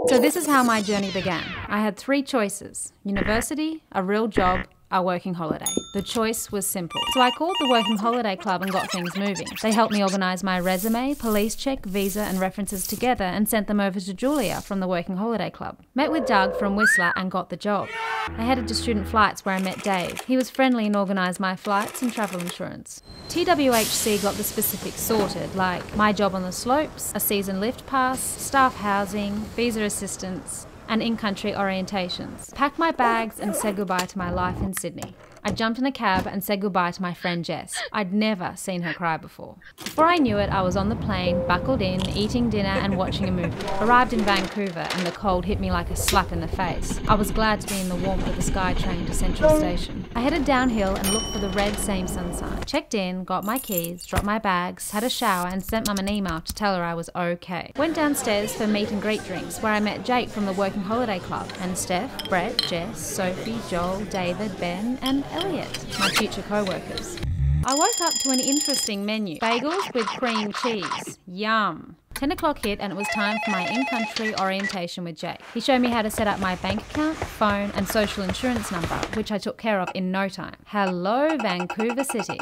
So this is how my journey began. I had 3 choices: university, a real job, a working holiday. The choice was simple. So I called the Working Holiday Club and got things moving. They helped me organise my resume, police check, visa and references together and sent them over to Julia from the Working Holiday Club. Met with Doug from Whistler and got the job. I headed to Student Flights where I met Dave. He was friendly and organised my flights and travel insurance. TWHC got the specifics sorted, like my job on the slopes, a season lift pass, staff housing, visa assistance, and in-country orientations. Packed my bags and said goodbye to my life in Sydney. I jumped in a cab and said goodbye to my friend Jess. I'd never seen her cry before. Before I knew it, I was on the plane, buckled in, eating dinner and watching a movie. Arrived in Vancouver and the cold hit me like a slap in the face. I was glad to be in the warmth of the SkyTrain to Central Station. I headed downhill and looked for the red Same Sun sign. Checked in, got my keys, dropped my bags, had a shower and sent Mum an email to tell her I was okay. Went downstairs for meet and greet drinks where I met Jake from the Working Holiday Club and Steph, Brett, Jess, Sophie, Joel, David, Ben and Elliot, my future co-workers. I woke up to an interesting menu. Bagels with cream cheese. Yum. 10 o'clock hit and it was time for my in-country orientation with Jake. He showed me how to set up my bank account, phone and social insurance number, which I took care of in no time. Hello, Vancouver City.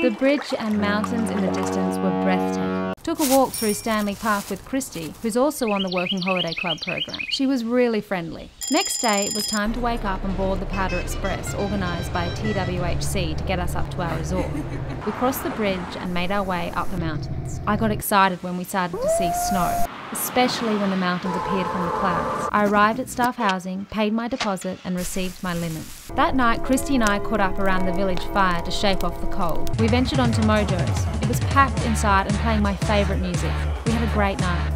The bridge and mountains in the distance were breathtaking. Took a walk through Stanley Park with Christy, who's also on the Working Holiday Club program. She was really friendly. Next day, it was time to wake up and board the Powder Express, organised by TWHC to get us up to our resort. We crossed the bridge and made our way up the mountains. I got excited when we started to see snow, especially when the mountains appeared from the clouds. I arrived at staff housing, paid my deposit and received my linen. That night, Christy and I caught up around the village fire to shake off the cold. We ventured onto Mojo's. It was packed inside and playing my favourite music. We had a great night.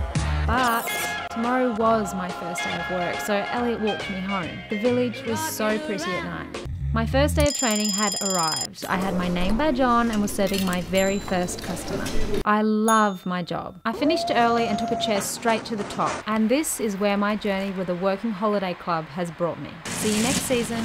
But tomorrow was my first day of work, so Elliot walked me home. The village was so pretty at night. My first day of training had arrived. I had my name badge on and was serving my very first customer. I love my job. I finished early and took a chair straight to the top. And this is where my journey with the Working Holiday Club has brought me. See you next season.